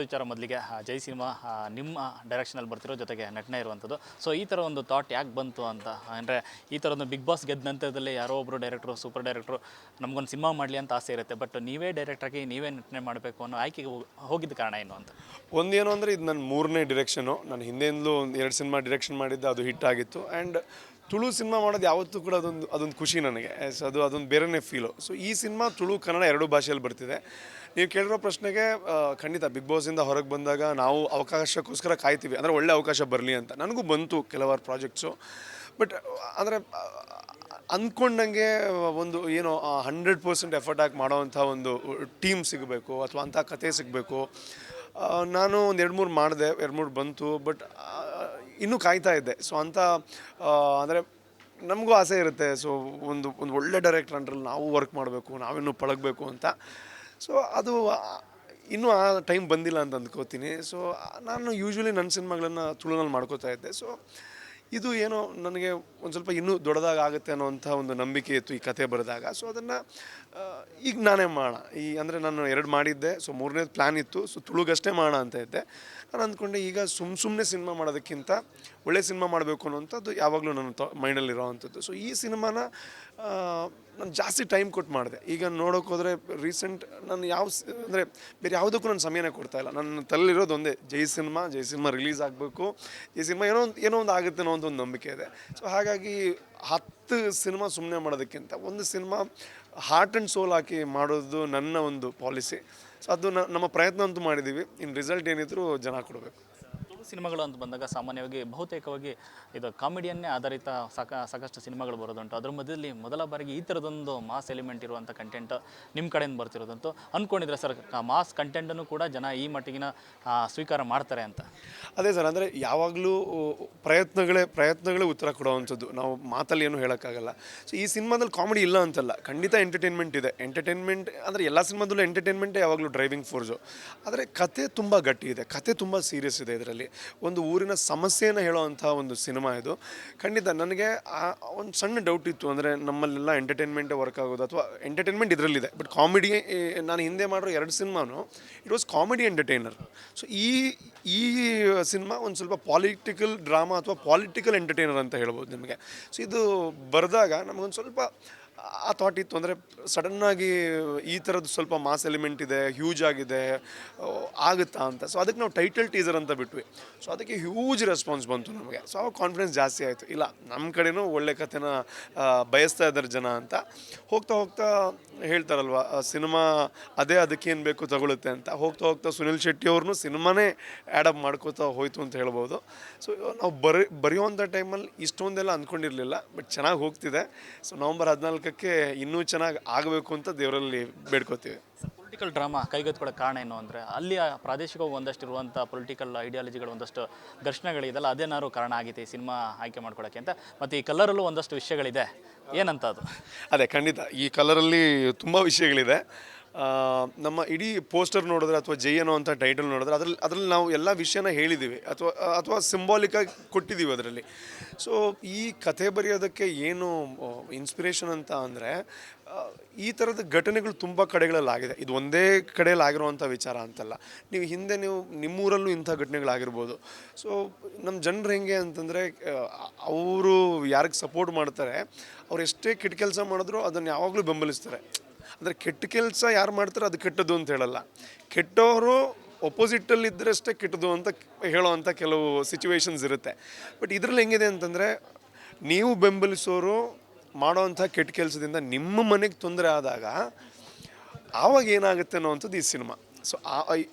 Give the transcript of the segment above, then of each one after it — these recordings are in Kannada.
ವಿಚಾರ ಮೊದಲಿಗೆ ಜೈ ಸಿನಿಮಾ ನಿಮ್ಮ ಡೈರೆಕ್ಷನಲ್ಲಿ ಬರ್ತಿರೋ ಜೊತೆಗೆ ನಟನೆ ಇರುವಂಥದ್ದು. ಸೊ ಈ ಥರ ಒಂದು ಥಾಟ್ ಯಾಕೆ ಬಂತು ಅಂತ ಅಂದರೆ ಈ ಥರ ಒಂದು ಬಿಗ್ ಬಾಸ್ ಗೆದ್ದ ನಂತರದಲ್ಲಿ ಯಾರೋ ಒಬ್ಬರು ಡೈರೆಕ್ಟ್ರು ಸೂಪರ್ ಡೈರೆಕ್ಟ್ರು ನಮಗೊಂದು ಸಿನಿಮಾ ಮಾಡಲಿ ಅಂತ ಆಸೆ ಇರುತ್ತೆ. ಬಟ್ ನೀವೇ ಡೈರೆಕ್ಟಾಗಿ ನೀವೇ ನಟನೆ ಮಾಡಬೇಕು ಅನ್ನೋ ಆಯ್ಕೆಗೆ ಹೋಗಿದ್ದ ಕಾರಣ ಏನು ಅಂತ? ಒಂದೇನು ಅಂದರೆ ಇದು ನನ್ನ ಮೂರನೇ ಡಿರೆಕ್ಷನು. ನಾನು ಹಿಂದೆಂದಲೂ ಒಂದು 2 ಸಿನಿಮಾ ಡಿರೆಕ್ಷನ್ ಮಾಡಿದ್ದೆ, ಅದು ಹಿಟ್ ಆಗಿತ್ತು. ಆ್ಯಂಡ್ ತುಳು ಸಿನಿಮಾ ಮಾಡೋದು ಯಾವತ್ತೂ ಕೂಡ ಅದೊಂದು ಖುಷಿ ನನಗೆ. ಅದೊಂದು ಬೇರೆಯೇ ಫೀಲು. ಸೊ ಈ ಸಿನಿಮಾ ತುಳು ಕನ್ನಡ ಎರಡೂ ಭಾಷೆಯಲ್ಲಿ ಬರ್ತಿದೆ. ನೀವು ಕೇಳಿರೋ ಪ್ರಶ್ನೆಗೆ ಖಂಡಿತ ಬಿಗ್ ಬಾಸಿಂದ ಹೊರಗೆ ಬಂದಾಗ ನಾವು ಅವಕಾಶಕ್ಕೋಸ್ಕರ ಕಾಯ್ತೀವಿ, ಅಂದರೆ ಒಳ್ಳೆ ಅವಕಾಶ ಬರಲಿ ಅಂತ. ನನಗೂ ಬಂತು ಕೆಲವಾರು ಪ್ರಾಜೆಕ್ಟ್ಸು. ಬಟ್ ಅಂದರೆ ಅಂದ್ಕೊಂಡಂಗೆ ಒಂದು ಏನೋ 100% ಎಫರ್ಟ್ ಹಾಕಿ ಮಾಡೋವಂಥ ಒಂದು ಟೀಮ್ ಸಿಗಬೇಕು ಅಥವಾ ಅಂಥ ಕತೆ ಸಿಗಬೇಕು. ನಾನು ಒಂದು 2-3 ಮಾಡಿದೆ, 2-3 ಬಂತು. ಬಟ್ ಇನ್ನೂ ಕಾಯ್ತಾ ಇದ್ದೆ. ಸೊ ಅಂಥ ಅಂದರೆ ನಮಗೂ ಆಸೆ ಇರುತ್ತೆ. ಸೊ ಒಂದು ಒಳ್ಳೆ ಡೈರೆಕ್ಟರ್ ಅಂಡ್ರಲ್ಲಿ ನಾವು ವರ್ಕ್ ಮಾಡಬೇಕು, ನಾವಿನ್ನೂ ಪಳಗಬೇಕು ಅಂತ. ಸೊ ಅದು ಇನ್ನೂ ಆ ಟೈಮ್ ಬಂದಿಲ್ಲ ಅಂತ ಅಂದ್ಕೋತೀನಿ. ಸೊ ನಾನು ಯೂಶ್ವಲಿ ನನ್ನ ಸಿನಿಮಾಗಳನ್ನು ತುಳುನಲ್ಲಿ ಮಾಡ್ಕೋತಾ ಇದ್ದೆ. ಸೊ ಇದು ಏನೋ ನನಗೆ ಒಂದು ಸ್ವಲ್ಪ ಇನ್ನೂ ದೊಡ್ಡದಾಗುತ್ತೆ ಅನ್ನೋವಂಥ ಒಂದು ನಂಬಿಕೆ ಇತ್ತು ಈ ಕತೆ ಬರೆದಾಗ. ಸೊ ಅದನ್ನು ಈಗ ನಾನೇ ಮಾಡೋಣ ಅಂದರೆ ನಾನು 2 ಮಾಡಿದ್ದೆ. ಸೊ 3ನೇದು ಪ್ಲ್ಯಾನ್ ಇತ್ತು. ಸೊ ತುಳುಗಷ್ಟೇ ಮಾಡೋಣ ಅಂತ ಇದ್ದೆ. ನಾನು ಅಂದ್ಕೊಂಡೆ ಈಗ ಸುಮ್ಮನೆ ಸಿನಿಮಾ ಮಾಡೋದಕ್ಕಿಂತ ಒಳ್ಳೆ ಸಿನಿಮಾ ಮಾಡಬೇಕು ಅನ್ನೋಂಥದ್ದು ಯಾವಾಗಲೂ ನನ್ನ ಮೈಂಡಲ್ಲಿರೋ ಅಂಥದ್ದು. ಸೊ ಈ ಸಿನಿಮಾನ ನಾನು ಜಾಸ್ತಿ ಟೈಮ್ ಕೊಟ್ಟು ಮಾಡಿದೆ. ಈಗ ನೋಡೋಕೆ ಹೋದರೆ ರೀಸೆಂಟ್ ನಾನು ಅಂದರೆ ಬೇರೆ ಯಾವುದಕ್ಕೂ ನಾನು ಸಮಯನೇ ಕೊಡ್ತಾಯಿಲ್ಲ. ನನ್ನ ತಲೆಲಿರೋದು ಒಂದೇ, ಜೈ ಸಿನಿಮಾ ರಿಲೀಸ್ ಆಗಬೇಕು. ಈ ಸಿನಿಮಾ ಏನೋ ಒಂದು ಆಗುತ್ತೆ ಅನ್ನೋ ಒಂದು ನಂಬಿಕೆ ಇದೆ. ಸೊ ಹಾಗಾಗಿ 10 ಸಿನಿಮಾ ಸುಮ್ಮನೆ ಮಾಡೋದಕ್ಕಿಂತ ಒಂದು ಸಿನಿಮಾ ಹಾರ್ಟ್ ಆ್ಯಂಡ್ ಸೋಲ್ ಹಾಕಿ ಮಾಡೋದು ನನ್ನ ಒಂದು ಪಾಲಿಸಿ. ಸೊ ಅದು ನಮ್ಮ ಪ್ರಯತ್ನ ಅಂತೂ ಮಾಡಿದ್ದೀವಿ. ಇನ್ನು ರಿಸಲ್ಟ್ ಏನಿದ್ರು ಜನ ಕೊಡಬೇಕು. ಸಿನಿಮಾಗಳು ಅಂತ ಬಂದಾಗ ಸಾಮಾನ್ಯವಾಗಿ ಬಹುತೇಕವಾಗಿ ಇದು ಕಾಮಿಡಿಯನ್ನೇ ಆಧಾರಿತ ಸಾಕಷ್ಟು ಸಿನಿಮಾಗಳು ಬರೋದುಂಟು. ಅದ್ರ ಮಧ್ಯದಲ್ಲಿ ಮೊದಲ ಬಾರಿಗೆ ಈ ಥರದೊಂದು ಮಾಸ್ ಎಲಿಮೆಂಟ್ ಇರುವಂಥ ಕಂಟೆಂಟ್ ನಿಮ್ಮ ಕಡೆಯಿಂದ ಬರ್ತಿರೋದಂತೂ ಅಂದ್ಕೊಂಡಿದ್ರೆ ಸರ್, ಮಾಸ್ ಕಂಟೆಂಟನ್ನು ಕೂಡ ಜನ ಈ ಮಟ್ಟಿಗಿನ ಸ್ವೀಕಾರ ಮಾಡ್ತಾರೆ ಅಂತ? ಅದೇ ಸರ್, ಅಂದರೆ ಯಾವಾಗಲೂ ಪ್ರಯತ್ನಗಳೇ ಉತ್ತರ ಕೊಡೋವಂಥದ್ದು. ನಾವು ಮಾತಲ್ಲಿ ಏನೂ ಹೇಳೋಕ್ಕಾಗಲ್ಲ. ಸೊ ಈ ಸಿನಿಮಾದಲ್ಲಿ ಕಾಮಿಡಿ ಇಲ್ಲ ಅಂತಲ್ಲ, ಖಂಡಿತ ಎಂಟರ್ಟೈನ್ಮೆಂಟ್ ಇದೆ. ಎಂಟರ್ಟೈನ್ಮೆಂಟ್ ಅಂದರೆ ಎಲ್ಲ ಸಿನಿಮಾದಲ್ಲೂ ಎಂಟರ್ಟೈನ್ಮೆಂಟೇ ಯಾವಾಗಲೂ ಡ್ರೈವಿಂಗ್ ಫೋರ್ಸು. ಆದರೆ ಕತೆ ತುಂಬ ಗಟ್ಟಿ ಇದೆ, ಕತೆ ತುಂಬ ಸೀರಿಯಸ್ ಇದೆ. ಇದರಲ್ಲಿ ಒಂದು ಊರಿನ ಸಮಸ್ಯೆಯನ್ನು ಹೇಳೋವಂಥ ಒಂದು ಸಿನಿಮಾ ಇದು. ಖಂಡಿತ ನನಗೆ ಒಂದು ಸಣ್ಣ ಡೌಟ್ ಇತ್ತು, ಅಂದರೆ ನಮ್ಮಲ್ಲೆಲ್ಲ ಎಂಟರ್ಟೈನ್ಮೆಂಟೇ ವರ್ಕ್ ಆಗೋದು ಅಥವಾ ಎಂಟರ್ಟೈನ್ಮೆಂಟ್ ಇದರಲ್ಲಿದೆ, ಬಟ್ ಕಾಮಿಡಿ ನಾನು ಹಿಂದೆ ಮಾಡಿರೋ 2 ಸಿನಿಮಾನು it was comedy entertainer. So ಈ ಸಿನಿಮಾ ಒಂದು ಸ್ವಲ್ಪ ಪಾಲಿಟಿಕಲ್ ಡ್ರಾಮಾ ಅಥವಾ ಪಾಲಿಟಿಕಲ್ ಎಂಟರ್ಟೈನರ್ ಅಂತ ಹೇಳ್ಬೋದು ನಿಮಗೆ. ಸೊ ಇದು ಬರೆದಾಗ ನಮಗೊಂದು ಸ್ವಲ್ಪ ಆ ಥಾಟ್ ಇತ್ತು, ಅಂದರೆ ಸಡನ್ನಾಗಿ ಈ ಥರದ್ದು ಸ್ವಲ್ಪ ಮಾಸ್ ಎಲಿಮೆಂಟ್ ಇದೆ, ಹ್ಯೂಜ್ ಆಗಿದೆ, ಆಗುತ್ತಾ ಅಂತ. ಸೊ ಅದಕ್ಕೆ ನಾವು ಟೈಟಲ್ ಟೀಸರ್ ಅಂತ ಬಿಟ್ವಿ. ಸೊ ಅದಕ್ಕೆ ಹ್ಯೂಜ್ ರೆಸ್ಪಾನ್ಸ್ ಬಂತು ನಮಗೆ. ಸೊ ಆವಾಗ ಕಾನ್ಫಿಡೆನ್ಸ್ ಜಾಸ್ತಿ ಆಯಿತು. ಇಲ್ಲ, ನಮ್ಮ ಕಡೆನೂ ಒಳ್ಳೆ ಕಥೆನ ಬಯಸ್ತಾ ಇದ್ದಾರೆ ಜನ ಅಂತ. ಹೋಗ್ತಾ ಹೇಳ್ತಾರಲ್ವ, ಸಿನಿಮಾ ಅದಕ್ಕೇನು ಬೇಕು ತಗೊಳುತ್ತೆ ಅಂತ. ಹೋಗ್ತಾ ಸುನಿಲ್ ಶೆಟ್ಟಿ ಅವ್ರನ್ನೂ ಸಿನಿಮಾನೇ ಆ್ಯಡಪ್ ಮಾಡ್ಕೋತಾ ಹೋಯ್ತು ಅಂತ ಹೇಳ್ಬೋದು. ಸೊ ನಾವು ಬರೆಯುವಂಥ ಟೈಮಲ್ಲಿ ಇಷ್ಟೊಂದೆಲ್ಲ ಅಂದ್ಕೊಂಡಿರಲಿಲ್ಲ, ಬಟ್ ಚೆನ್ನಾಗಿ ಹೋಗ್ತಿದೆ. ಸೊ ನವಂಬರ್ 14ಕ್ಕೆ ಇನ್ನೂ ಚೆನ್ನಾಗಿ ಆಗಬೇಕು ಅಂತ ದೇವರಲ್ಲಿ ಬೇಡ್ಕೋತೀವಿ. ಪೊಲಿಟಿಕಲ್ ಡ್ರಾಮಾ ಕೈಗೆತ್ಕೊಳ್ಳೋ ಕಾರಣ ಏನು ಅಂದರೆ ಅಲ್ಲಿ ಪ್ರಾದೇಶಿಕವಾಗಿ ಒಂದಷ್ಟು ಇರುವಂಥ ಪೊಲಿಟಿಕಲ್ ಐಡಿಯಾಲಜಿಗಳು ಒಂದಷ್ಟು ಘರ್ಷಣೆಗಳಿದೆಲ್ಲ, ಅದೇನಾದ್ರು ಕಾರಣ ಆಗಿದೆ ಈ ಸಿನಿಮಾ ಆಯ್ಕೆ ಮಾಡ್ಕೊಳ್ಳೋಕ್ಕೆ ಅಂತ. ಮತ್ತು ಈ ಕಲರಲ್ಲೂ ಒಂದಷ್ಟು ವಿಷಯಗಳಿದೆ, ಏನಂತ ಅದು? ಅದೇ ಖಂಡಿತ ಈ ಕಲರಲ್ಲಿ ತುಂಬ ವಿಷಯಗಳಿದೆ. ನಮ್ಮ ಇಡೀ ಪೋಸ್ಟರ್ ನೋಡಿದ್ರೆ ಅಥವಾ ಜೈ ಅನ್ನೋವಂಥ ಟೈಟಲ್ ನೋಡಿದ್ರೆ ಅದರಲ್ಲಿ ನಾವು ಎಲ್ಲ ವಿಷಯನ ಹೇಳಿದ್ದೀವಿ ಅಥವಾ ಸಿಂಬಾಲಿಕಾಗಿ ಕೊಟ್ಟಿದ್ದೀವಿ ಅದರಲ್ಲಿ. ಸೊ ಈ ಕಥೆ ಬರೆಯೋದಕ್ಕೆ ಏನು ಇನ್ಸ್ಪಿರೇಷನ್ ಅಂತ ಅಂದರೆ, ಈ ಥರದ ಘಟನೆಗಳು ತುಂಬ ಕಡೆಗಳಲ್ಲಾಗಿದೆ. ಇದು ಒಂದೇ ಕಡೆಯಲ್ಲಿ ಆಗಿರುವಂಥ ವಿಚಾರ ಅಂತಲ್ಲ. ನೀವು ನಿಮ್ಮೂರಲ್ಲೂ ಇಂಥ ಘಟನೆಗಳಾಗಿರ್ಬೋದು. ಸೊ ನಮ್ಮ ಜನರು ಹೆಂಗೆ ಅಂತಂದರೆ, ಅವರು ಯಾರಿಗೆ ಸಪೋರ್ಟ್ ಮಾಡ್ತಾರೆ, ಅವ್ರು ಎಷ್ಟೇ ಕೆಟ್ಟ ಕೆಲಸ ಮಾಡಿದ್ರು ಅದನ್ನು ಯಾವಾಗಲೂ ಬೆಂಬಲಿಸ್ತಾರೆ. ಅಂದರೆ ಕೆಟ್ಟ ಕೆಲಸ ಯಾರು ಮಾಡ್ತಾರೆ ಅದು ಕೆಟ್ಟದ್ದು ಅಂತ ಹೇಳಲ್ಲ, ಕೆಟ್ಟವರು ಒಪೋಸಿಟಲ್ಲಿದ್ದರೆ ಅಷ್ಟೇ ಕೆಟ್ಟದ್ದು ಅಂತ ಹೇಳೋವಂಥ ಕೆಲವು ಸಿಚುವೇಶನ್ಸ್ ಇರುತ್ತೆ. ಬಟ್ ಇದರಲ್ಲಿ ಹೆಂಗಿದೆ ಅಂತಂದರೆ, ನೀವು ಬೆಂಬಲಿಸೋರು ಮಾಡೋವಂಥ ಕೆಟ್ಟ ಕೆಲಸದಿಂದ ನಿಮ್ಮ ಮನೆಗೆ ತೊಂದರೆ ಆದಾಗ ಆವಾಗ ಏನಾಗುತ್ತೆ ಅನ್ನೋವಂಥದ್ದು ಈ ಸಿನಿಮಾ. ಸೊ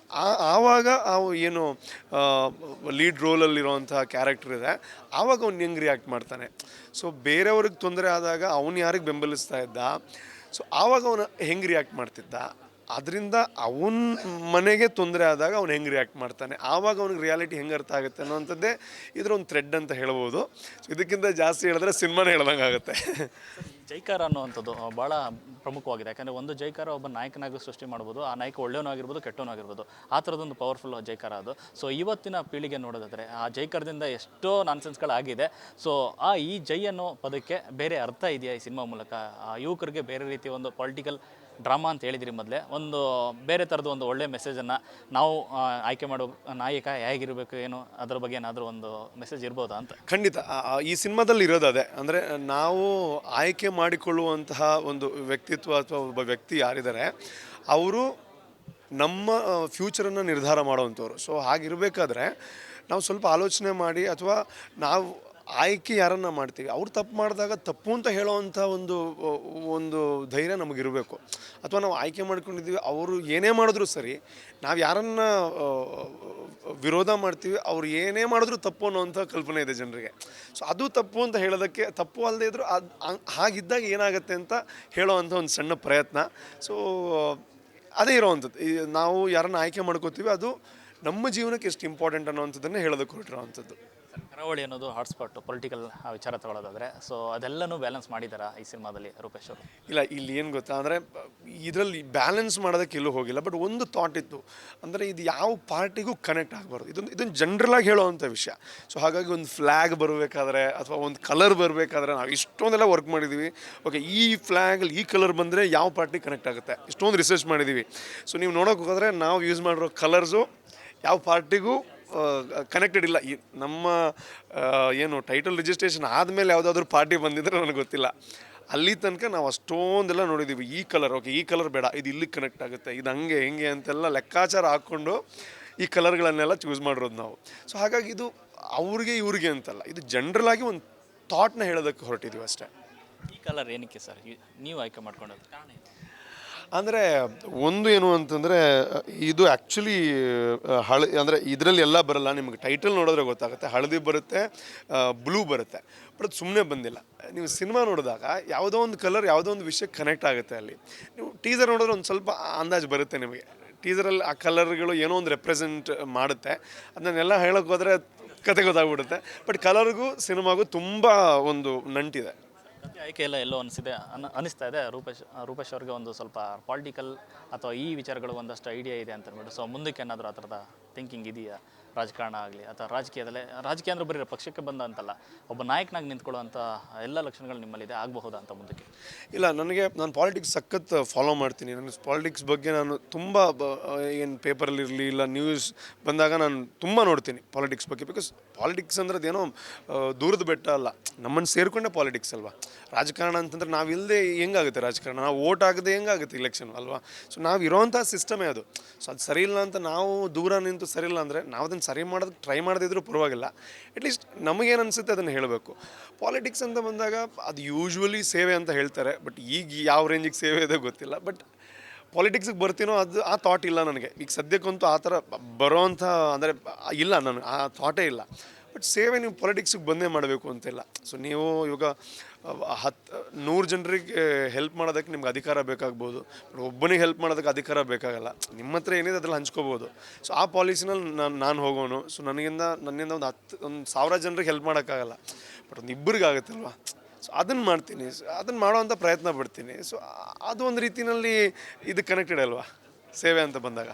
ಆವಾಗ ಏನು ಲೀಡ್ ರೋಲಲ್ಲಿರೋವಂಥ ಕ್ಯಾರೆಕ್ಟರ್ ಇದೆ, ಆವಾಗ ಅವ್ನು ಹೆಂಗೆ ರಿಯಾಕ್ಟ್ ಮಾಡ್ತಾನೆ. ಸೊ ಬೇರೆಯವ್ರಿಗೆ ತೊಂದರೆ ಆದಾಗ ಅವನು ಯಾರಿಗೆ ಬೆಂಬಲಿಸ್ತಾ ಇದ್ದ, ಸೊ ಆವಾಗ ಅವನು ಹೆಂಗೆ ರಿಯಾಕ್ಟ್ ಮಾಡ್ತಿದ್ದ, ಅದರಿಂದ ಅವನ ಮನೆಗೆ ತೊಂದರೆ ಆದಾಗ ಅವ್ನು ಹೆಂಗೆ ರಿಯಾಕ್ಟ್ ಮಾಡ್ತಾನೆ, ಆವಾಗ ಅವ್ನಿಗೆ ರಿಯಾಲಿಟಿ ಹೆಂಗೆ ಅರ್ಥ ಆಗುತ್ತೆ ಅನ್ನೋವಂಥದ್ದೇ ಇದರ ಒಂದು ಥ್ರೆಡ್ ಅಂತ ಹೇಳ್ಬೋದು. ಸೊ ಇದಕ್ಕಿಂತ ಜಾಸ್ತಿ ಹೇಳಿದ್ರೆ ಸಿನಿಮಾನೇ ಹೇಳ್ದಂಗೆ ಆಗುತ್ತೆ. ಜೈಕಾರ ಅನ್ನುವಂಥದ್ದು ಭಾಳ ಪ್ರಮುಖವಾಗಿದೆ. ಯಾಕಂದರೆ ಒಂದು ಜೈಕಾರ ಒಬ್ಬ ನಾಯಕನಾಗಿ ಸೃಷ್ಟಿ ಮಾಡ್ಬೋದು. ಆ ನಾಯಕ ಒಳ್ಳೆಯವನಾಗಿರ್ಬೋದು, ಕೆಟ್ಟವನಾಗಿರ್ಬೋದು. ಆ ಥರದೊಂದು ಪವರ್ಫುಲ್ ಜೈಕಾರ ಅದು. ಸೊ ಇವತ್ತಿನ ಪೀಳಿಗೆ ನೋಡೋದಾದರೆ ಆ ಜೈಕಾರದಿಂದ ಎಷ್ಟೋ ನಾನ್ಸೆನ್ಸ್ಗಳಾಗಿದೆ. ಸೊ ಈ ಜೈ ಅನ್ನೋ ಪದಕ್ಕೆ ಬೇರೆ ಅರ್ಥ ಇದೆಯಾ ಈ ಸಿನಿಮಾ ಮೂಲಕ? ಆ ಯುವಕರಿಗೆ ಬೇರೆ ರೀತಿಯ ಒಂದು ಪೊಲಿಟಿಕಲ್ ಡ್ರಾಮಾ ಅಂತ ಹೇಳಿದಿರಿ ಮೊದಲೇ, ಒಂದು ಬೇರೆ ಥರದ್ದು ಒಂದು ಒಳ್ಳೆಯ ಮೆಸೇಜನ್ನು ನಾವು ಆಯ್ಕೆ ಮಾಡೋ ನಾಯಕ ಹೇಗಿರಬೇಕು ಏನು ಅದರ ಬಗ್ಗೆ ಏನಾದರೂ ಒಂದು ಮೆಸೇಜ್ ಇರ್ಬೋದಾ ಅಂತ? ಖಂಡಿತ ಈ ಸಿನಿಮಾದಲ್ಲಿ ಇರೋದು ಅದೇ. ಅಂದರೆ ನಾವು ಆಯ್ಕೆ ಮಾಡಿಕೊಳ್ಳುವಂತಹ ಒಂದು ವ್ಯಕ್ತಿತ್ವ ಅಥವಾ ಒಬ್ಬ ವ್ಯಕ್ತಿ ಯಾರಿದ್ದಾರೆ ಅವರು ನಮ್ಮ ಫ್ಯೂಚರನ್ನು ನಿರ್ಧಾರ ಮಾಡುವಂಥವ್ರು. ಸೊ ಹಾಗಿರಬೇಕಾದ್ರೆ ನಾವು ಸ್ವಲ್ಪ ಆಲೋಚನೆ ಮಾಡಿ, ಅಥವಾ ನಾವು ಆಯ್ಕೆ ಯಾರನ್ನು ಮಾಡ್ತೀವಿ ಅವ್ರು ತಪ್ಪು ಮಾಡಿದಾಗ ತಪ್ಪು ಅಂತ ಹೇಳೋವಂಥ ಒಂದು ಧೈರ್ಯ ನಮಗಿರಬೇಕು. ಅಥವಾ ನಾವು ಆಯ್ಕೆ ಮಾಡ್ಕೊಂಡಿದ್ದೀವಿ ಅವರು ಏನೇ ಮಾಡಿದ್ರು ಸರಿ, ನಾವು ಯಾರನ್ನು ವಿರೋಧ ಮಾಡ್ತೀವಿ ಅವ್ರು ಏನೇ ಮಾಡಿದ್ರು ತಪ್ಪು ಅನ್ನೋವಂಥ ಕಲ್ಪನೆ ಇದೆ ಜನರಿಗೆ. ಸೊ ಅದು ತಪ್ಪು ಅಂತ ಹೇಳೋದಕ್ಕೆ, ತಪ್ಪು ಅಲ್ಲದೆ ಇದ್ದರೂ ಹಾಗಿದ್ದಾಗ ಏನಾಗುತ್ತೆ ಅಂತ ಹೇಳೋವಂಥ ಒಂದು ಸಣ್ಣ ಪ್ರಯತ್ನ. ಸೊ ಅದೇ ಇರೋವಂಥದ್ದು. ನಾವು ಯಾರನ್ನು ಆಯ್ಕೆ ಮಾಡ್ಕೋತೀವಿ ಅದು ನಮ್ಮ ಜೀವನಕ್ಕೆ ಎಷ್ಟು ಇಂಪಾರ್ಟೆಂಟ್ ಅನ್ನೋವಂಥದ್ದನ್ನೇ ಹೇಳೋದಕ್ಕೆ ಹೊರಟಿರೋವಂಥದ್ದು. ಕರಾವಳಿ ಅನ್ನೋದು ಹಾಟ್ಸ್ಪಾಟ್ ಪೊಲಿಟಿಕಲ್ ವಿಚಾರ ತಗೊಳ್ಳೋದಾದರೆ, ಸೊ ಅದೆಲ್ಲನೂ ಬ್ಯಾಲೆನ್ಸ್ ಮಾಡಿದ್ದಾರಾ ಈ ಸಿನಿಮಾದಲ್ಲಿ ರೂಪೇಶ್ ಅವರು? ಇಲ್ಲ, ಇಲ್ಲಿ ಏನು ಗೊತ್ತಾ ಅಂದರೆ ಇದರಲ್ಲಿ ಬ್ಯಾಲೆನ್ಸ್ ಮಾಡೋದಕ್ಕೆ ಎಲ್ಲೂ ಹೋಗಿಲ್ಲ. ಬಟ್ ಒಂದು ಥಾಟ್ ಇತ್ತು, ಅಂದರೆ ಇದು ಯಾವ ಪಾರ್ಟಿಗೂ ಕನೆಕ್ಟ್ ಆಗಬಾರ್ದು. ಇದನ್ನು ಜನ್ರಲಾಗಿ ಹೇಳೋವಂಥ ವಿಷಯ. ಸೊ ಹಾಗಾಗಿ ಒಂದು ಫ್ಲ್ಯಾಗ್ ಬರಬೇಕಾದ್ರೆ ಅಥವಾ ಒಂದು ಕಲರ್ ಬರಬೇಕಾದ್ರೆ ನಾವು ಇಷ್ಟೊಂದೆಲ್ಲ ವರ್ಕ್ ಮಾಡಿದ್ದೀವಿ. ಓಕೆ, ಈ ಫ್ಲ್ಯಾಗಲ್ಲಿ ಈ ಕಲರ್ ಬಂದರೆ ಯಾವ ಪಾರ್ಟಿ ಕನೆಕ್ಟ್ ಆಗುತ್ತೆ, ಇಷ್ಟೊಂದು ರಿಸರ್ಚ್ ಮಾಡಿದ್ದೀವಿ. ಸೊ ನೀವು ನೋಡೋಕೆ ಹೋದರೆ ನಾವು ಯೂಸ್ ಮಾಡಿರೋ ಕಲರ್ಸು ಯಾವ ಪಾರ್ಟಿಗೂ ಕನೆಕ್ಟೆಡ್ ಇಲ್ಲ. ಈ ನಮ್ಮ ಏನು ಟೈಟಲ್ ರಿಜಿಸ್ಟ್ರೇಷನ್ ಆದಮೇಲೆ ಯಾವುದಾದ್ರೂ ಪಾರ್ಟಿ ಬಂದಿದ್ರೆ ನನಗೆ ಗೊತ್ತಿಲ್ಲ. ಅಲ್ಲಿ ತನಕ ನಾವು ಅಷ್ಟೊಂದೆಲ್ಲ ನೋಡಿದ್ದೀವಿ. ಈ ಕಲರ್ ಓಕೆ, ಈ ಕಲರ್ ಬೇಡ, ಇದು ಇಲ್ಲಿಗೆ ಕನೆಕ್ಟ್ ಆಗುತ್ತೆ, ಇದು ಹಂಗೆ ಹಿಂಗೆ ಅಂತೆಲ್ಲ ಲೆಕ್ಕಾಚಾರ ಹಾಕ್ಕೊಂಡು ಈ ಕಲರ್ಗಳನ್ನೆಲ್ಲ ಚೂಸ್ ಮಾಡಿರೋದು ನಾವು. ಸೊ ಹಾಗಾಗಿ ಇದು ಅವ್ರಿಗೆ ಇವ್ರಿಗೆ ಅಂತಲ್ಲ, ಇದು ಜನ್ರಲಾಗಿ ಒಂದು ಥಾಟ್ನ ಹೇಳೋದಕ್ಕೆ ಹೊರಟಿದ್ದೀವಿ ಅಷ್ಟೇ. ಈ ಕಲರ್ ಏನಕ್ಕೆ ಸರ್ ನೀವು ಆಯ್ಕೆ ಮಾಡ್ಕೊಂಡದ್ದು ಕಾರಣ ಏನು? ಅಂದರೆ ಒಂದು ಏನು ಅಂತಂದರೆ ಇದು ಆ್ಯಕ್ಚುಲಿ ಅಂದರೆ ಇದರಲ್ಲಿ ಎಲ್ಲ ಬರಲ್ಲ. ನಿಮಗೆ ಟೈಟಲ್ ನೋಡಿದ್ರೆ ಗೊತ್ತಾಗುತ್ತೆ. ಹಳದಿ ಬರುತ್ತೆ, ಬ್ಲೂ ಬರುತ್ತೆ. ಬಟ್ ಅದು ಸುಮ್ಮನೆ ಬಂದಿಲ್ಲ. ನೀವು ಸಿನಿಮಾ ನೋಡಿದಾಗ ಯಾವುದೋ ಒಂದು ಕಲರ್ ಯಾವುದೋ ಒಂದು ವಿಷಯಕ್ಕೆ ಕನೆಕ್ಟ್ ಆಗುತ್ತೆ. ಅಲ್ಲಿ ನೀವು ಟೀಸರ್ ನೋಡಿದ್ರೆ ಒಂದು ಸ್ವಲ್ಪ ಅಂದಾಜು ಬರುತ್ತೆ ನಿಮಗೆ. ಟೀಸರಲ್ಲಿ ಆ ಕಲರ್ಗಳು ಏನೋ ಒಂದು ರೆಪ್ರೆಸೆಂಟ್ ಮಾಡುತ್ತೆ. ಅದನ್ನೆಲ್ಲ ಹೇಳೋಕೆ ಹೋದರೆ ಕತೆ ಗೊತ್ತಾಗ್ಬಿಡುತ್ತೆ. ಬಟ್ ಕಲರ್ಗೂ ಸಿನಿಮಾಗೂ ತುಂಬ ಒಂದು ನಂಟಿದೆ. ಆಯ್ಕೆ ಎಲ್ಲ ಎಲ್ಲೋ ಅನಿಸ್ತಾ ಇದೆ ರೂಪೇಶ್ ಅವ್ರಿಗೆ ಒಂದು ಸ್ವಲ್ಪ ಪಾಲಿಟಿಕಲ್ ಅಥವಾ ಈ ವಿಚಾರಗಳು ಒಂದಷ್ಟು ಐಡಿಯಾ ಇದೆ ಅಂತ ಅಂದ್ಬಿಟ್ಟು. ಸೊ ಮುಂದಕ್ಕೆ ಏನಾದರೂ ಆ ಥರದ ಥಿಂಕಿಂಗ್ ಇದೆಯಾ? ರಾಜಕಾರಣ ಆಗಲಿ ಅಥವಾ ರಾಜಕೀಯ ಅಂದರೆ ಬರೀ ಪಕ್ಷಕ್ಕೆ ಬಂದ ಅಂತಲ್ಲ, ಒಬ್ಬ ನಾಯಕನಾಗಿ ನಿಂತ್ಕೊಳ್ಳುವಂಥ ಎಲ್ಲ ಲಕ್ಷಣಗಳು ನಿಮ್ಮಲ್ಲಿದೆ, ಆಗಬಹುದಾ ಅಂತ ಮುಂದಕ್ಕೆ? ಇಲ್ಲ, ನಾನು ಪಾಲಿಟಿಕ್ಸ್ ಸಖತ್ ಫಾಲೋ ಮಾಡ್ತೀನಿ. ನನಗೆ ಪಾಲಿಟಿಕ್ಸ್ ಬಗ್ಗೆ ನಾನು ತುಂಬ ಏನು ಪೇಪರಲ್ಲಿರಲಿ ಇಲ್ಲ ನ್ಯೂಸ್ ಬಂದಾಗ ನಾನು ತುಂಬ ನೋಡ್ತೀನಿ ಪಾಲಿಟಿಕ್ಸ್ ಬಗ್ಗೆ. ಬಿಕಾಸ್ ಪಾಲಿಟಿಕ್ಸ್ ಅಂದರೆ ಅದೇನೋ ದೂರದ ಬೆಟ್ಟ ಅಲ್ಲ, ನಮ್ಮನ್ನು ಸೇರಿಕೊಂಡೇ ಪಾಲಿಟಿಕ್ಸ್ ಅಲ್ವಾ. ರಾಜಕಾರಣ ಅಂತಂದ್ರೆ ನಾವಿಲ್ಲದೆ ಹೆಂಗಾಗುತ್ತೆ ರಾಜಕಾರಣ? ನಾವು ಓಟ್ ಆಗದೆ ಹೆಂಗಾಗುತ್ತೆ ಇಲೆಕ್ಷನ್ ಅಲ್ವಾ? ಸೊ ನಾವು ಇರೋವಂಥ ಸಿಸ್ಟಮೇ ಅದು. ಸೊ ಅದು ಸರಿ ಇಲ್ಲ ಅಂತ ನಾವು ದೂರ ನಿಂತು ಸರಿ ಇಲ್ಲ ಅಂದರೆ ನಾವು ಅದನ್ನು ಸರಿ ಮಾಡೋದಕ್ಕೆ ಟ್ರೈ ಮಾಡದಿದ್ರೂ ಪರವಾಗಿಲ್ಲ. ಅಟ್ಲೀಸ್ಟ್ ನಮಗೇನು ಅನಿಸುತ್ತೆ ಅದನ್ನು ಹೇಳಬೇಕು. ಪಾಲಿಟಿಕ್ಸ್ ಅಂತ ಬಂದಾಗ ಅದು ಯೂಶ್ವಲಿ ಸೇವೆ ಅಂತ ಹೇಳ್ತಾರೆ. ಬಟ್ ಈಗ ಯಾವ ರೇಂಜಿಗೆ ಸೇವೆ ಇದೆ ಗೊತ್ತಿಲ್ಲ. ಬಟ್ ಪಾಲಿಟಿಕ್ಸಿಗೆ ಬರ್ತೀನೋ ಅದು ಆ ಥಾಟ್ ಇಲ್ಲ ನನಗೆ ಈಗ ಸದ್ಯಕ್ಕಂತೂ. ಆ ಥರ ಬರೋವಂಥ ಅಂದರೆ ಇಲ್ಲ, ನನಗೆ ಆ ಥಾಟೇ ಇಲ್ಲ. ಬಟ್ ಸೇವೆ ನೀವು ಪಾಲಿಟಿಕ್ಸಿಗೆ ಬಂದೇ ಮಾಡಬೇಕು ಅಂತಿಲ್ಲ. ಸೊ ನೀವು ಇವಾಗ 100 ಜನರಿಗೆ ಹೆಲ್ಪ್ ಮಾಡೋದಕ್ಕೆ ನಿಮ್ಗೆ ಅಧಿಕಾರ ಬೇಕಾಗ್ಬೋದು. ಬಟ್ ಒಬ್ಬನಿಗೆ ಹೆಲ್ಪ್ ಮಾಡೋದಕ್ಕೆ ಅಧಿಕಾರ ಬೇಕಾಗಲ್ಲ. ನಿಮ್ಮ ಹತ್ರ ಏನಿದೆ ಅದ್ರಲ್ಲಿ ಹಂಚ್ಕೋಬೋದು. ಸೊ ಆ ಪಾಲಿಸಿನಲ್ಲಿ ನಾನು ಹೋಗೋನು. ಸೊ ನನ್ನಿಂದ ಒಂದು 1000 ಜನರಿಗೆ ಹೆಲ್ಪ್ ಮಾಡೋಕ್ಕಾಗಲ್ಲ. ಬಟ್ ಒಂದು ಇಬ್ಬರಿಗೆ ಆಗುತ್ತಲ್ವ. ಸೊ ಅದನ್ನು ಮಾಡ್ತೀನಿ, ಅದನ್ನು ಮಾಡೋವಂಥ ಪ್ರಯತ್ನ ಪಡ್ತೀನಿ. ಸೊ ಅದು ಒಂದು ರೀತಿಯಲ್ಲಿ ಇದು ಕನೆಕ್ಟೆಡ್ ಅಲ್ವಾ ಸೇವೆ ಅಂತ ಬಂದಾಗ.